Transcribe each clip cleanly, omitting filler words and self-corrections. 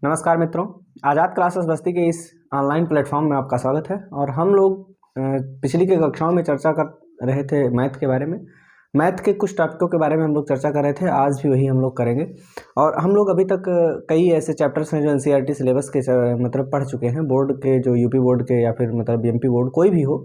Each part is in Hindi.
नमस्कार मित्रों, आज़ाद क्लासेस बस्ती के इस ऑनलाइन प्लेटफॉर्म में आपका स्वागत है। और हम लोग पिछली के कक्षाओं में चर्चा कर रहे थे मैथ के बारे में। मैथ के कुछ टॉपिकों के बारे में हम लोग चर्चा कर रहे थे, आज भी वही हम लोग करेंगे। और हम लोग अभी तक कई ऐसे चैप्टर्स हैं जो एनसीईआरटी सिलेबस के मतलब पढ़ चुके हैं। बोर्ड के, जो यूपी बोर्ड के या फिर मतलब एमपी बोर्ड, कोई भी हो,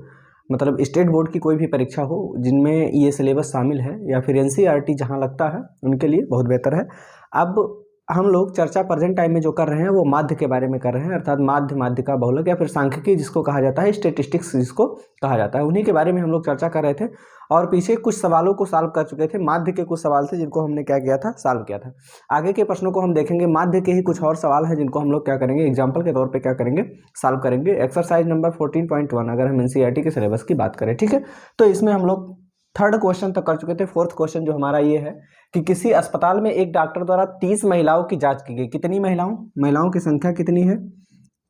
मतलब स्टेट बोर्ड की कोई भी परीक्षा हो जिनमें ये सिलेबस शामिल है, या फिर एनसीईआरटी जहाँ लगता है उनके लिए बहुत बेहतर है। अब हम लोग चर्चा प्रेजेंट टाइम में जो कर रहे हैं वो माध्य के बारे में कर रहे हैं, अर्थात माध्य, माध्यिका, बहुलक या फिर सांख्यिकी जिसको कहा जाता है, स्टेटिस्टिक्स जिसको कहा जाता है, उन्हीं के बारे में हम लोग चर्चा कर रहे थे। और पीछे कुछ सवालों को सॉल्व कर चुके थे। माध्य के कुछ सवाल थे जिनको हमने क्या किया था, सॉल्व किया था। आगे के प्रश्नों को हम देखेंगे। माध्य के ही कुछ और सवाल हैं जिनको हम लोग क्या करेंगे, एग्जाम्पल के तौर पर क्या करेंगे, सॉल्व करेंगे। एक्सरसाइज नंबर 14.1 अगर हम एनसीईआरटी के सिलेबस की बात करें, ठीक है। तो इसमें हम लोग थर्ड क्वेश्चन तक कर चुके थे। फोर्थ क्वेश्चन जो हमारा ये है कि किसी अस्पताल में एक डॉक्टर द्वारा 30 महिलाओं की जांच की गई। कितनी महिलाओं की संख्या कितनी है,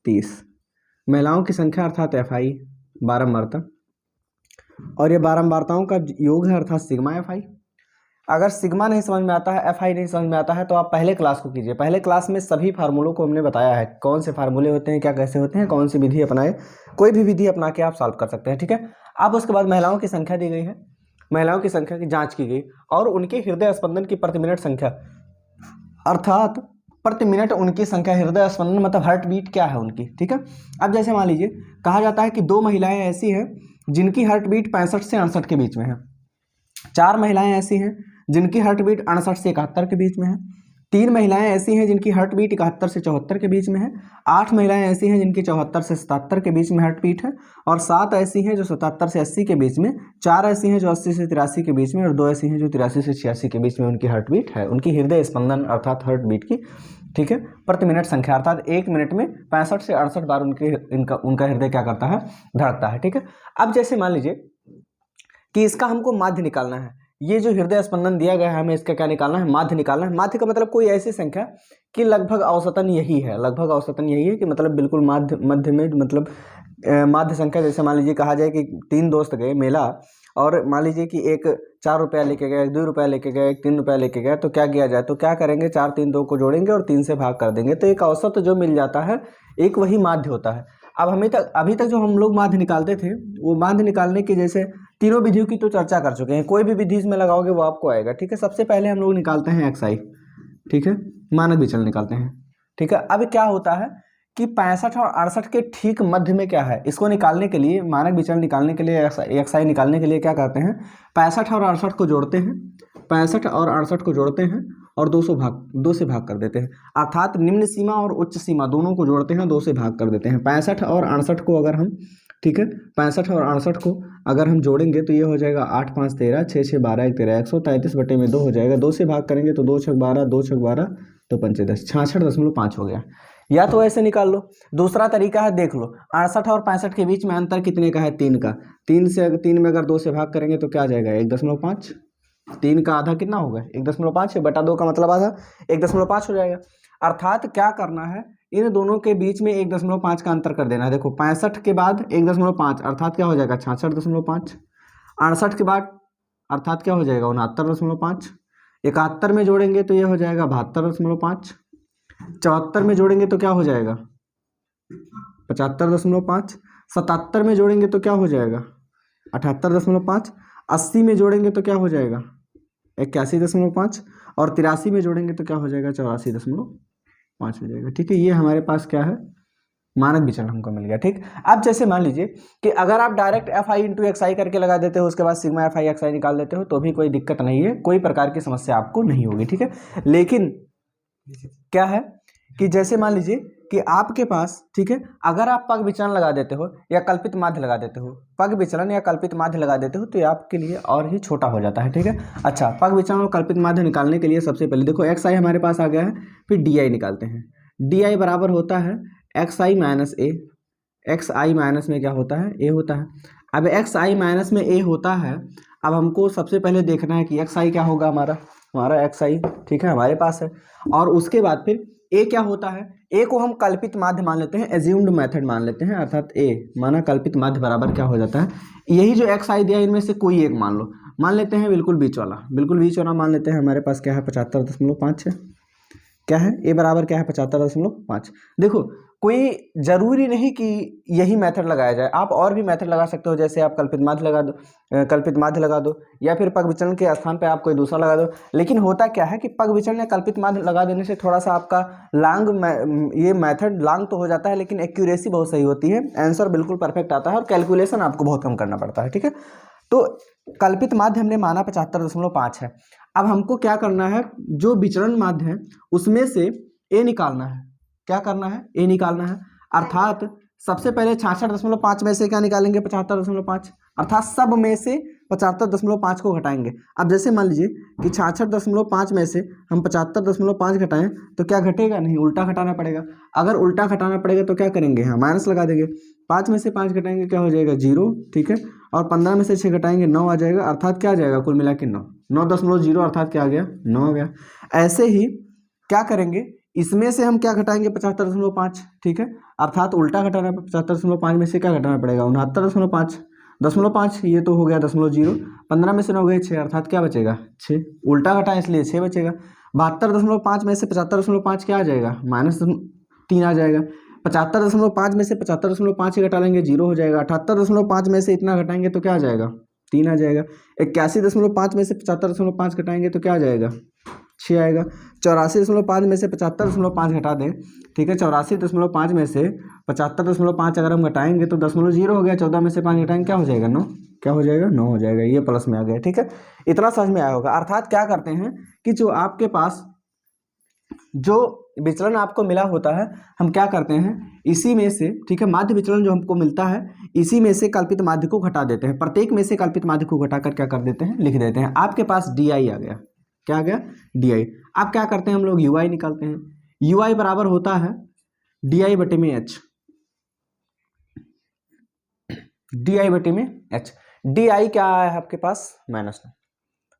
30 महिलाओं की संख्या, अर्थात FI, बारंबारता। और ये बारंबारताओं का योग है, अर्थात सिग्मा FI। अगर सिग्मा नहीं समझ में आता है, FI नहीं समझ में आता है, तो आप पहले क्लास को कीजिए। पहले क्लास में सभी फार्मूलों को हमने बताया है, कौन से फार्मूले होते हैं, क्या कैसे होते हैं, कौन सी विधि अपनाए। कोई भी विधि अपना के आप सॉल्व कर सकते हैं, ठीक है। अब उसके बाद महिलाओं की संख्या दी गई है, महिलाओं की संख्या की जांच की गई और उनके हृदय स्पंदन की प्रति मिनट संख्या, अर्थात प्रति मिनट उनकी संख्या, हृदय स्पंदन मतलब हार्ट बीट क्या है उनकी, ठीक है। अब जैसे मान लीजिए कहा जाता है कि 2 महिलाएं ऐसी हैं जिनकी हार्ट बीट 65 से 68 के बीच में है। 4 महिलाएं ऐसी हैं जिनकी हार्ट बीट 68 से 71 के बीच में है। 3 महिलाएं ऐसी हैं जिनकी हार्ट बीट 71 से 74 के बीच में है। 8 महिलाएं ऐसी हैं जिनकी 74 से 77 के बीच में हार्ट बीट है। और 7 ऐसी हैं जो 77 से 80 के बीच में। 4 ऐसी हैं जो 80 से 83 के बीच में। और 2 ऐसी हैं जो 83 से 86 के बीच में उनकी हार्ट बीट है, उनकी हृदय स्पंदन अर्थात हार्ट बीट की, ठीक है, प्रति मिनट संख्या, अर्थात 1 मिनट में 65 से 68 बार उनका हृदय क्या करता है, धड़कता है, ठीक है। अब जैसे मान लीजिए कि इसका हमको माध्य निकालना है। ये जो हृदय स्पंदन दिया गया है, हमें इसका क्या निकालना है, माध्य निकालना है। माध्य का मतलब कोई ऐसी संख्या कि लगभग औसतन यही है, लगभग औसतन यही है कि मतलब बिल्कुल मध्य में, मतलब माध्य संख्या। जैसे मान लीजिए कहा जाए कि 3 दोस्त गए मेला, और मान लीजिए कि एक 4 रुपया लेके गया, एक 2 रुपया लेके गया, एक 3 रुपया लेके गया, तो क्या किया जाए, तो क्या करेंगे, 4, 3, 2 को जोड़ेंगे और 3 से भाग कर देंगे, तो एक औसत जो मिल जाता है, एक वही माध्य होता है। अब अभी तक जो हम लोग माध्य निकालते थे, वो माध्य निकालने की जैसे तीनों विधियों की तो चर्चा कर चुके हैं। कोई भी विधि इसमें लगाओगे वो आपको आएगा, ठीक है। सबसे पहले हम लोग निकालते हैं XI, ठीक है, मानक विचलन निकालते हैं, ठीक है। अब क्या होता है कि 65 और 68 के ठीक मध्य में क्या है, इसको निकालने के लिए, मानक विचलन निकालने के लिए, XI निकालने के लिए क्या करते हैं, 65 और 68 को जोड़ते हैं, 65 और 68 को जोड़ते हैं और 2 से भाग कर देते हैं, अर्थात निम्न सीमा और उच्च सीमा दोनों को जोड़ते हैं, 2 से भाग कर देते हैं। 65 और 68 को अगर हम, ठीक है, 65 और 68 को अगर हम जोड़ेंगे तो ये हो जाएगा 8, 5, 13, 6, 6, 12, 1, 13, 133/2 हो जाएगा। 2 से भाग करेंगे तो 2 6 12, 2 6 12, तो 5 10, 66.5 हो गया। या तो ऐसे निकाल लो। दूसरा तरीका है, देख लो, 68 और 65 के बीच में अंतर कितने का है, 3 का। 3 में अगर 2 से भाग करेंगे तो क्या आ जाएगा, 1.5। 3 का आधा कितना होगा, 1.5 है, बटा 2 का मतलब आधा, 1.5 हो जाएगा। अर्थात क्या करना है, इन दोनों के बीच में 1.5 का अंतर कर देना है। देखो 65 के बाद 1.5 अर्थात क्या हो जाएगा, 66.5। 68 के बाद अर्थात क्या हो जाएगा, 69.5। 71 में जोड़ेंगे तो ये हो जाएगा 72.5। 74 में जोड़ेंगे तो क्या हो जाएगा, 75.5। 77 में जोड़ेंगे तो क्या हो जाएगा, 78.5। 80 में जोड़ेंगे तो क्या हो जाएगा, 81.5। और 83 में जोड़ेंगे तो क्या हो जाएगा, 84.5 हो जाएगा, ठीक है। ये हमारे पास क्या है, मानक विचलन हमको मिल गया, ठीक। अब जैसे मान लीजिए कि अगर आप डायरेक्ट FI इंटू XI करके लगा देते हो, उसके बाद सिग्मा FI XI निकाल देते हो, तो भी कोई दिक्कत नहीं है, कोई प्रकार की समस्या आपको नहीं होगी, ठीक है। लेकिन क्या है कि जैसे मान लीजिए कि आपके पास, ठीक है, अगर आप पग विचलन लगा देते हो या कल्पित माध्य लगा देते हो, पग विचलन या कल्पित माध्य लगा देते हो, तो ये आपके लिए और ही छोटा हो जाता है, ठीक है। अच्छा, पग विचलन और कल्पित माध्य निकालने के लिए सबसे पहले देखो XI हमारे पास आ गया है, फिर DI निकालते हैं। DI बराबर होता है XI minus A। XI minus में क्या होता है, A होता है। अब XI माइनस में A होता है, अब हमको सबसे पहले देखना है कि XI क्या होगा, हमारा XI, ठीक है, हमारे पास है। और उसके बाद फिर A क्या होता है, A को हम कल्पित माध्य मान लेते हैं, एज्यूम्ड मेथड मान लेते हैं, अर्थात A माना कल्पित माध्य बराबर क्या हो जाता है, यही जो XI दिया इनमें से कोई एक मान लेते हैं, बिल्कुल बीच वाला मान लेते हैं। हमारे पास क्या है, 75.5 है, क्या है, ए बराबर क्या है 75.5। देखो कोई ज़रूरी नहीं कि यही मेथड लगाया जाए, आप और भी मेथड लगा सकते हो, जैसे आप कल्पित माध्य लगा दो, कल्पित माध्य लगा दो, या फिर पग विचलन के स्थान पे आप कोई दूसरा लगा दो। लेकिन होता क्या है कि पग विचलन या कल्पित माध्य लगा देने से थोड़ा सा आपका ये मेथड लॉन्ग तो हो जाता है, लेकिन एक्यूरेसी बहुत सही होती है, आंसर बिल्कुल परफेक्ट आता है और कैलकुलेशन आपको बहुत कम करना पड़ता है। ठीक है, तो कल्पित माध्य हमने माना 75.5 है। अब हमको क्या करना है, जो विचरण माध्य है उसमें से ए निकालना है। क्या करना है, ए निकालना है, अर्थात सबसे पहले 66.5 में से क्या निकालेंगे 75.5, अर्थात सब में से 75.5 को घटाएंगे। अब जैसे मान लीजिए कि 66.5 में से हम 75.5 घटाएं तो क्या घटेगा, नहीं, उल्टा घटाना पड़ेगा। अगर उल्टा घटाना पड़ेगा तो क्या करेंगे, हाँ माइनस लगा देंगे। 5 में से 5 घटाएंगे क्या हो जाएगा 0, ठीक है, और 15 में से 6 घटाएंगे 9 आ जाएगा, अर्थात क्या आ जाएगा कुल मिला के 9.0 अर्थात क्या आ गया 9 आ गया। ऐसे ही क्या करेंगे, इसमें से हम क्या घटाएंगे 75.5, ठीक है, अर्थात उल्टा घटाना है। 75.5 में से क्या घटाना पड़ेगा 69.5, 0.5 ये तो हो गया 0.0, 15 में से 9 गए 6, अर्थात क्या बचेगा 6, उल्टा घटाएं इसलिए 6 बचेगा। 72.5 में से 75.5 क्या आ जाएगा -3 आ जाएगा। 75.5 में से 75.5 घटा लेंगे 0 हो जाएगा। 78.5 में से इतना घटाएंगे तो क्या आ जाएगा 3 आ जाएगा। 81.5 में से 75.5 घटाएंगे तो क्या आ जाएगा 6 आएगा। 84.5 में से 75.5 घटा दें, ठीक है, 84.5 में से 75.5 अगर हम घटाएंगे तो 0.0 हो गया। 14 में से 5 घटाएंगे क्या हो जाएगा 9, क्या हो जाएगा 9 हो जाएगा, ये प्लस में आ गया। ठीक है, इतना समझ में आया होगा। अर्थात क्या करते हैं कि जो आपके पास जो विचलन आपको मिला होता है, हम क्या करते हैं इसी में से, ठीक है, माध्य विचलन जो हमको मिलता है इसी में से कल्पित माध्य को घटा देते हैं। प्रत्येक में से कल्पित माध्य को घटाकर क्या कर देते हैं, लिख देते हैं। आपके पास डी आई आ गया, क्या आ गया डी आई। अब क्या करते हैं हम लोग यू आई निकालते हैं। यू आई बराबर होता है डी आई बटे में एच, डी आई बटे में एच। डी आई क्या आया है आपके पास -6,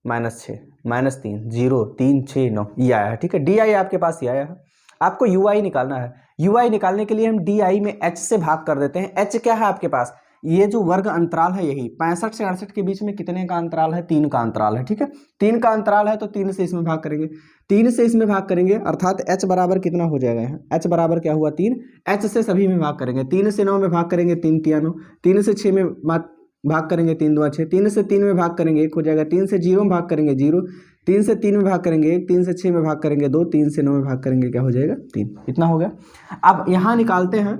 -3, 0, 3, 6, 9 ये आया है। ठीक है, डी आई आपके पास ये आया है। आपको यू आई निकालना है। यू आई निकालने के लिए हम डी आई में एच से भाग कर देते हैं। एच क्या है आपके पास, ये जो वर्ग अंतराल है यही 65 से 68 के बीच में कितने का अंतराल है, 3 का अंतराल है। ठीक है, 3 का अंतराल है तो 3 से इसमें भाग करेंगे, 3 से इसमें भाग करेंगे, अर्थात h बराबर कितना हो जाएगा यहाँ, h बराबर क्या हुआ 3, h से सभी में भाग करेंगे। 3 से 9 में भाग करेंगे 3 तिया 9, 3 से 6 में भाग करेंगे 3 2 6, 3 से 3 में भाग करेंगे 1 हो जाएगा, 3 से 0 में भाग करेंगे 0, 3 से 3 में भाग करेंगे 1, 3 से 6 में भाग करेंगे 2, 3 से 9 में भाग करेंगे क्या हो जाएगा 3, इतना हो गया। अब यहाँ निकालते हैं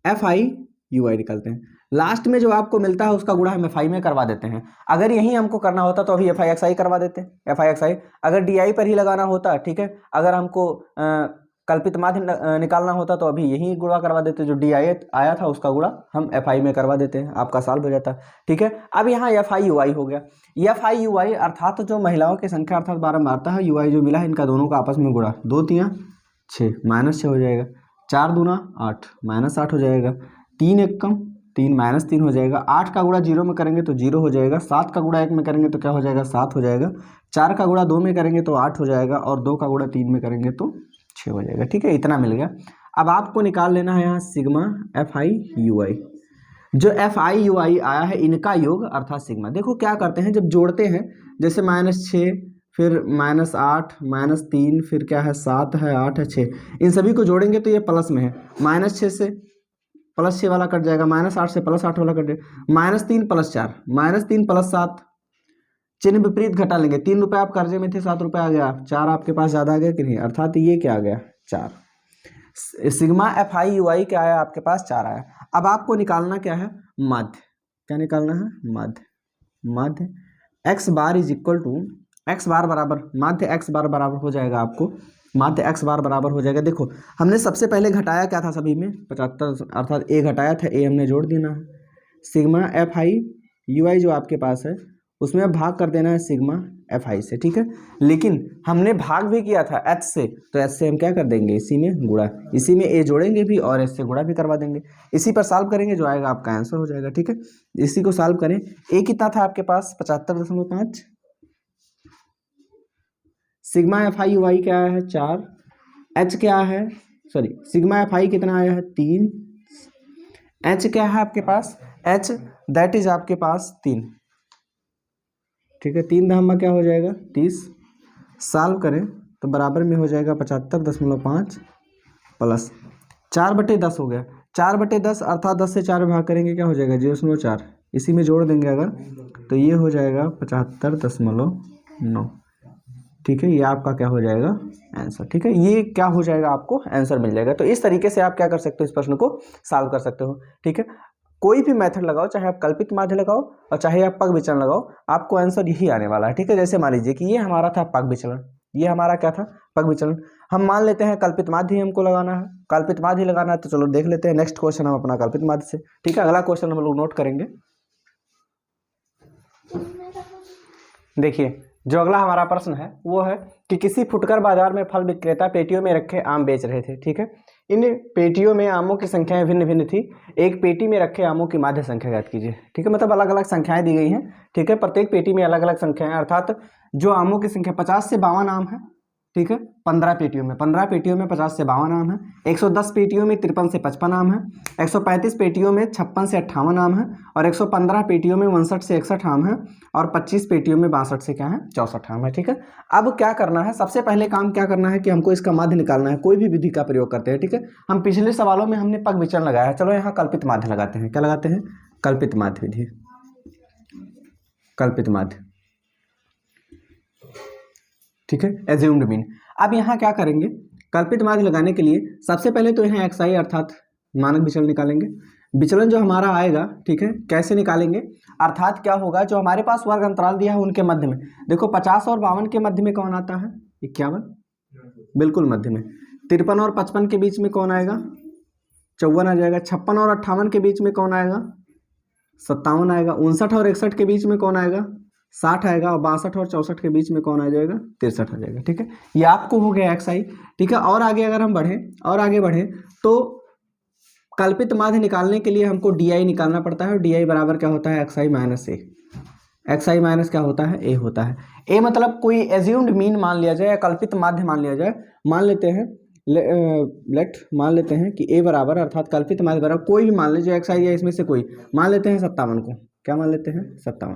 एफ आई यू आई निकालते हैं। लास्ट में जो आपको मिलता है उसका गुणा हम एफ आई में करवा देते हैं। अगर यही हमको करना होता तो अभी एफ आई एक्स आई करवा देते, एफ आई एक्स आई। अगर डी आई पर ही लगाना होता, ठीक है, अगर हमको कल्पित माध्य निकालना होता तो अभी यही गुणा करवा देते, जो डी आई आया था उसका गुणा हम एफ आई में करवा देते हैं, आपका सॉल्व हो जाता। ठीक है, अब यहाँ एफ आई यू आई हो गया। एफ आई यू आई अर्थात जो महिलाओं की संख्या अर्थात बारंबारता है, यू आई जो मिला है इनका दोनों का आपस में गुणा, 2 तिया 6 -6 हो जाएगा, 4 दूना 8 -8 हो जाएगा, 3 एकम 3 -3 हो जाएगा, 8 का गुणा 0 में करेंगे तो 0 हो जाएगा, 7 का गुणा 1 में करेंगे तो क्या हो जाएगा 7 हो जाएगा, 4 का गुणा 2 में करेंगे तो 8 हो जाएगा, और 2 का गुणा 3 में करेंगे तो 6 हो जाएगा। ठीक है, इतना मिल गया। अब आपको निकाल लेना है यहाँ सिग्मा एफ आई यू आई। जो एफ आई यू आई आया है इनका योग अर्थात सिग्मा। देखो क्या करते हैं जब जोड़ते हैं, जैसे -6 फिर -8 -3 फिर क्या है 7 है 8 है 6, इन सभी को जोड़ेंगे तो ये प्लस में है। -6 से +6 वाला कट जाएगा, -8 से +8 वाला कट जाएगा, -3 + 4 -3 + 7, चिन्ह विपरीत घटा लेंगे। 3 रुपये आप कर्जे में थे, 7 रुपये आ गया, 4 आपके पास ज़्यादा आ गया कि नहीं, अर्थात ये क्या आ गया 4। सिग्मा एफ आई यू आई क्या आया आपके पास 4 आया। अब आपको निकालना क्या है माध्य, क्या निकालना है माध्य। माध्य x bar is equal to X bar बराबर, माध्य एक्स बार बराबर हो जाएगा आपको, माध्य एक्स बार बराबर हो जाएगा। देखो हमने सबसे पहले घटाया क्या था सभी में 75, अर्थात ए घटाया था, ए हमने जोड़ देना है। सिग्मा एफ आई यू आई जो आपके पास है उसमें अब भाग कर देना है सिग्मा एफ आई से। ठीक है, लेकिन हमने भाग भी किया था एच से, तो एच से हम क्या कर देंगे इसी में गुणा, इसी में ए जोड़ेंगे भी और एच से गुणा भी करवा देंगे। इसी पर सॉल्व करेंगे, जो आएगा आपका आंसर हो जाएगा। ठीक है, इसी को सॉल्व करें। ए कितना था आपके पास 75.5, सिग्मा एफ आई यू आई क्या आया है 4, एच क्या है, सॉरी सिग्मा एफ आई कितना आया है 3, एच क्या है आपके पास, एच दैट इज आपके पास 3। ठीक है, 3 धामा क्या हो जाएगा 30, सॉल्व करें तो बराबर में हो जाएगा 75.5 प्लस 4/10 हो गया। 4/10 अर्थात 10 से 4 में भाग करेंगे क्या हो जाएगा 0.4, इसी में जोड़ देंगे अगर तो ये हो जाएगा 75.9। ठीक है, ये आपका क्या हो जाएगा आंसर। ठीक है, ये क्या हो जाएगा आपको आंसर मिल जाएगा। तो इस तरीके से आप क्या कर सकते हो, इस प्रश्न को सॉल्व कर सकते हो। ठीक है, कोई भी मेथड लगाओ, चाहे आप कल्पित माध्य लगाओ और चाहे आप पग विचलन लगाओ, आपको आंसर यही आने वाला है। ठीक है, जैसे मान लीजिए कि ये हमारा था पग विचलन, ये हमारा क्या था पग विचलन। हम मान लेते हैं कल्पित माध्य ही हमको लगाना है, कल्पित माध्य लगाना है तो चलो देख लेते हैं नेक्स्ट क्वेश्चन हम अपना कल्पित माध्य से। ठीक है, अगला क्वेश्चन हम लोग नोट करेंगे। देखिए जो अगला हमारा प्रश्न है वो है कि किसी फुटकर बाजार में फल विक्रेता पेटियों में रखे आम बेच रहे थे। ठीक है, इन पेटियों में आमों की संख्याएं भिन्न भिन्न थी। एक पेटी में रखे आमों की माध्य संख्या ज्ञात कीजिए। ठीक है, मतलब अलग अलग संख्याएं दी गई हैं। ठीक है, प्रत्येक पेटी में अलग अलग संख्याएं, अर्थात जो आमों की संख्या 50 से 52 आम है। ठीक है, 15 पेटियों में 50 से 52 आम है। 110 पेटियों में 53 से 55 आम है। 135 पेटियों में 56 से 58 आम है। और 115 पेटियों में 59 से 61 आम है। और 25 पेटियों में 62 से क्या है 64 आम है। ठीक है, अब क्या करना है, सबसे पहले काम क्या करना है कि हमको इसका माध्य निकालना है। कोई भी विधि का प्रयोग करते हैं। ठीक है, हम पिछले सवालों में हमने पग विचलन लगाया है, चलो यहाँ कल्पित माध्य लगाते हैं। क्या लगाते हैं, कल्पित माध्य विधि, कल्पित माध्य। ठीक है, एज्यूम्ड मीन। अब यहाँ क्या करेंगे, कल्पित माध्य लगाने के लिए सबसे पहले तो यहाँ xi अर्थात मानक विचलन निकालेंगे। विचलन जो हमारा आएगा, ठीक है, कैसे निकालेंगे, अर्थात क्या होगा, जो हमारे पास वर्ग अंतराल दिया है उनके मध्य में। देखो 50 और 52 के मध्य में कौन आता है 51, बिल्कुल मध्य में। 53 और 55 के बीच में कौन आएगा 54 आ जाएगा। 56 और 58 के बीच में कौन आएगा 57 आएगा। 59 और 61 के बीच में कौन आएगा 60 आएगा। और 62 और 64 के बीच में कौन आ जाएगा 63 आ जाएगा। ठीक है, ये आपको हो गया xi। ठीक है, और आगे अगर हम बढ़ें तो कल्पित माध्य निकालने के लिए हमको di निकालना पड़ता है। और di बराबर क्या होता है xi माइनस ए। xi माइनस क्या होता है a होता है। a मतलब कोई एज्यूम्ड मीन मान लिया जाए या कल्पित माध्य मान लिया जाए। मान लेते हैं कि a बराबर अर्थात कल्पित माध्य बराबर कोई भी मान लीजिए xi या इसमें से कोई मान लेते हैं 57 को। क्या मान लेते हैं 57,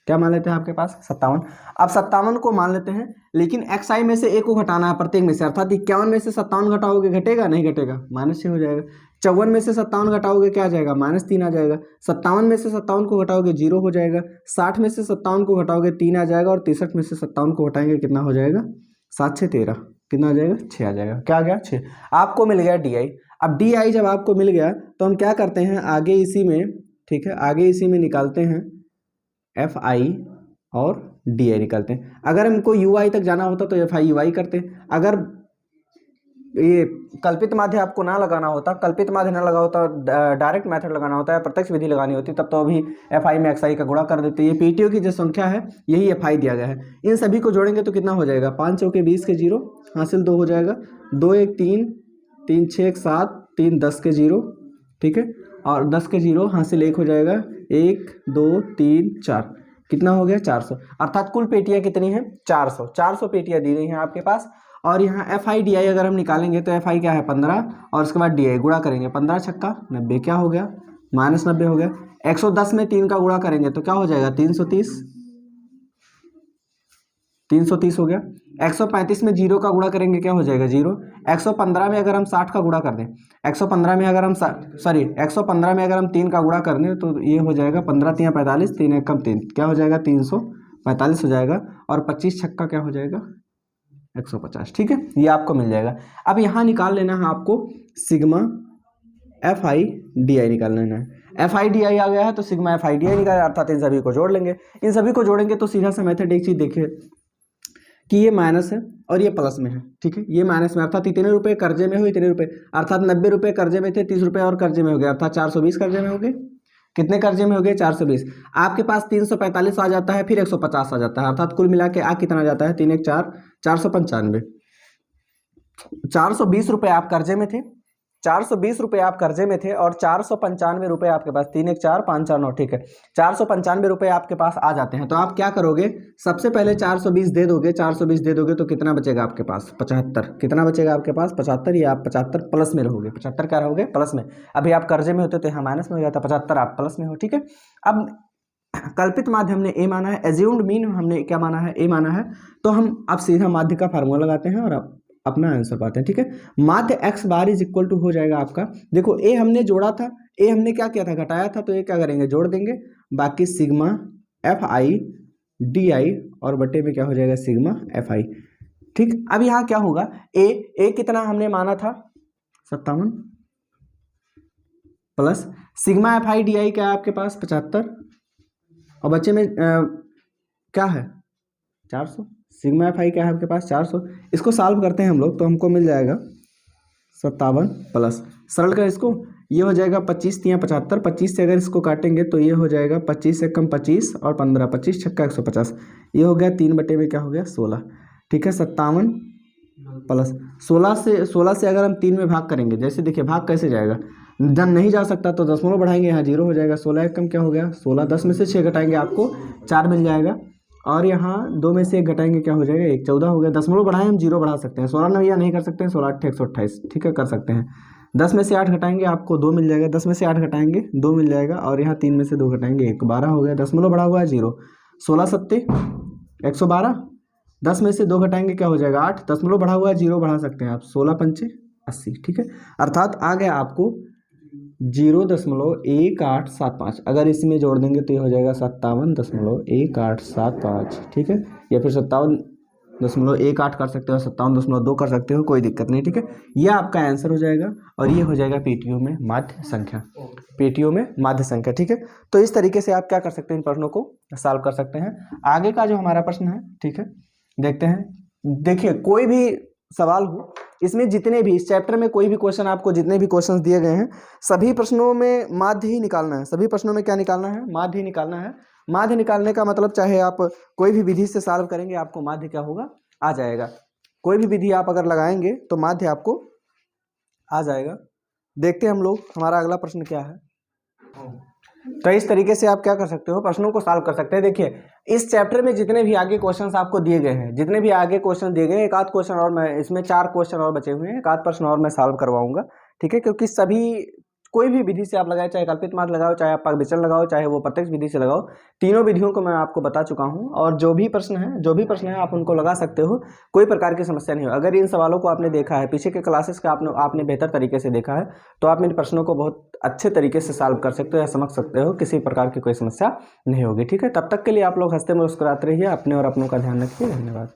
क्या मान लेते हैं आपके पास 57। अब 57 को मान लेते हैं, लेकिन xi में से a को घटाना है प्रत्येक में से, अर्थात 51 में से 57 घटाओगे घटेगा नहीं घटेगा -6 हो जाएगा। 54 में से 57 घटाओगे क्या आ जाएगा -3 आ जाएगा। 57 में से 57 को घटाओगे 0 हो जाएगा। 60 में से 57 को घटाओगे 3 आ जाएगा। और 63 में से 57 को घटाएंगे कितना हो जाएगा 7 6 13, कितना आ जाएगा 6 आ जाएगा। क्या आ गया 6। आपको मिल गया di। अब di जब आपको मिल गया तो हम क्या करते हैं आगे इसी में, ठीक है, आगे इसी में निकालते हैं fi और di निकालते हैं। अगर हमको ui तक जाना होता तो fi ui करते। अगर ये कल्पित माध्य आपको ना लगाना होता, कल्पित माध्य ना लगा होता, डायरेक्ट मेथड लगाना होता है, प्रत्यक्ष विधि लगानी होती, तब तो अभी fi में xi का गुणा कर देते। ये पेटियों की जो संख्या है यही fi दिया गया है। इन सभी को जोड़ेंगे तो कितना हो जाएगा 5 चौके 20 के 0 हासिल 2 हो जाएगा। 2 1 3 3 6 7 3 10 के 0। ठीक है, और 10 के 0 हासिल 1 हो जाएगा। 1 2 3 4, कितना हो गया 400। अर्थात कुल पेटियां कितनी हैं 400 पेटियां दी गई हैं आपके पास। और यहाँ fi di अगर हम निकालेंगे तो fi क्या है 15 और उसके बाद di गुणा करेंगे 15 छक्का 90, क्या हो गया -90 हो गया। 110 में 3 का गुणा करेंगे तो क्या हो जाएगा 330 हो गया। 135 में 0 का गुणा करेंगे क्या हो जाएगा 0। 115 में अगर हम 60 का गुणा कर दें, 115 में अगर हम 3 का गुणा कर दें तो ये हो जाएगा 15 3 45, 3 1 कम 3, क्या हो जाएगा 345 हो जाएगा। और 25 छक्का क्या हो जाएगा 150। ठीक है, ये आपको मिल जाएगा। अब यहाँ निकाल लेना है आपको सिग्मा fi di निकाल लेना है। fi di आ गया है तो सिग्मा fi di निकाल, अर्थात इन सभी को जोड़ लेंगे। इन सभी को जोड़ेंगे तो सीधा सा मेथड एक चीज देखिए कि ये माइनस है और ये प्लस में है। ठीक है, ये माइनस में अर्थात इतने रुपए कर्जे में हो इतने रुपए, अर्थात 90 रुपए कर्जे में थे, 30 रुपए और कर्जे में हो गए, अर्थात 420 कर्जे में हो गए। कितने कर्जे में हो गए 420। आपके पास 345 आ जाता है, फिर 150 आ जाता है, अर्थात कुल मिला के आ कितना आ जाता है 3 1 4 495। 420 रुपए आप कर्जे में थे, 420 रुपए आप कर्जे में थे और 495 रुपए आपके पास 3 1 4 5 4 9, ठीक है 495 रुपए आपके पास आ जाते हैं। तो आप क्या करोगे, सबसे पहले 420 दे दोगे, 420 दे दोगे तो कितना बचेगा आपके पास 75। कितना बचेगा आपके पास 75, या आप 75 प्लस में रहोगे। 75 क्या रहोगे प्लस में, अभी आप कर्जे में होते तो यहाँ माइनस में हो जाता, 75 आप प्लस में हो। ठीक है, अब कल्पित माध्य हमने ए माना है, एज्यूम्ड मीन हमने क्या माना है, ए माना है। तो हम अब सीधा माध्य का फार्मूला लगाते हैं और अब अपना आंसर पाते हैं। ठीक है, माध्य x bar is equal to हो जाएगा आपका, देखो ए हमने जोड़ा था, ए हमने क्या किया था, घटाया था, तो ये क्या करेंगे, जोड़ देंगे, बाकी sigma F I D I और बटे में क्या हो जाएगा, सिग्मा एफ आई। ठीक, अब यहाँ क्या होगा, ए कितना हमने माना था 57 plus sigma F I D I क्या है आपके पास 75 और बच्चे में क्या है 400, सिग्मा एफ आई क्या है आपके पास 400। इसको सॉल्व करते हैं हम लोग तो हमको मिल जाएगा 57 प्लस, सरल कर इसको, ये हो जाएगा 25 तियाँ 75, 25 से अगर इसको काटेंगे तो ये हो जाएगा 25 से कम 25 और 15, 25 छक्का 150, ये हो गया 3 बटे में क्या हो गया 16। ठीक है, 57 प्लस 16 से अगर हम 3 में भाग करेंगे, जैसे देखिए भाग कैसे जाएगा, जन नहीं जा सकता तो दशमलव बढ़ाएंगे, यहाँ 0 हो जाएगा, 16 कम क्या हो गया 16, 10 में से 6 घटाएंगे आपको 4 मिल जाएगा और यहाँ 2 में से 1 घटाएंगे क्या हो जाएगा 1, 14 हो गया, दशमलव बढ़ाएं हम 0 बढ़ा सकते हैं, 16 में या नहीं कर सकते हैं, 16 8 128। ठीक है, कर सकते हैं, 10 में से 8 घटाएंगे आपको 2 मिल जाएगा, 10 में से 8 घटाएंगे 2 मिल जाएगा और यहाँ 3 में से 2 घटाएंगे 1, 12 हो गया, दशमलव बढ़ा हुआ है 0, 16 सत्ते 112, 10 में से 2 घटाएंगे क्या हो जाएगा 8, दशमलव बढ़ा हुआ है 0 बढ़ा सकते हैं आप, 16 पंचे 80। ठीक है, अर्थात आ गया आपको 0.1875, अगर इसमें जोड़ देंगे तो ये हो जाएगा 57.1875। ठीक है, या फिर 57.18 कर सकते हो, 57.2 कर सकते हो, कोई दिक्कत नहीं। ठीक है, यह आपका आंसर हो जाएगा और ये हो जाएगा पीटीओ में माध्य संख्या, पीटीओ में माध्य संख्या। ठीक है, तो इस तरीके से आप क्या कर सकते हैं, इन प्रश्नों को सॉल्व कर सकते हैं। आगे का जो हमारा प्रश्न है, ठीक है, देखते हैं। देखिए कोई भी सवाल हो, इसमें जितने भी इस चैप्टर में कोई भी क्वेश्चन आपको, जितने भी क्वेश्चंस दिए गए हैं सभी प्रश्नों में माध्य ही निकालना है, सभी प्रश्नों में क्या निकालना है, माध्य ही निकालना है। माध्य निकालने का मतलब चाहे आप कोई भी विधि से सॉल्व करेंगे आपको माध्य क्या होगा, आ जाएगा। कोई भी विधि आप अगर लगाएंगे तो माध्य आपको आ जाएगा। देखते हैं हम लोग हमारा अगला प्रश्न क्या है। तो इस तरीके से आप क्या कर सकते हो, प्रश्नों को सॉल्व कर सकते हैं। देखिए इस चैप्टर में जितने भी आगे क्वेश्चंस आपको दिए गए हैं, जितने भी आगे क्वेश्चन दिए गए हैं, एक आध क्वेश्चन और मैं इसमें 4 क्वेश्चन और बचे हुए हैं, एक आध प्रश्न और मैं सॉल्व करवाऊंगा। ठीक है, क्योंकि सभी कोई भी विधि से आप लगाए, चाहे कल्पित माध्य लगाओ, चाहे आप विचलन लगाओ, चाहे वो प्रत्यक्ष विधि से लगाओ, तीनों विधियों को मैं आपको बता चुका हूं और जो भी प्रश्न है आप उनको लगा सकते हो, कोई प्रकार की समस्या नहीं हो। अगर इन सवालों को आपने देखा है, पीछे के क्लासेस का आपने बेहतर तरीके से देखा है, तो आप इन प्रश्नों को बहुत अच्छे तरीके से सॉल्व कर सकते हो या समझ सकते हो, किसी प्रकार की कोई समस्या नहीं होगी। ठीक है, तब तक के लिए आप लोग हंसते मुस्कुराते रहिए, अपने और अपनों का ध्यान रखिए। धन्यवाद।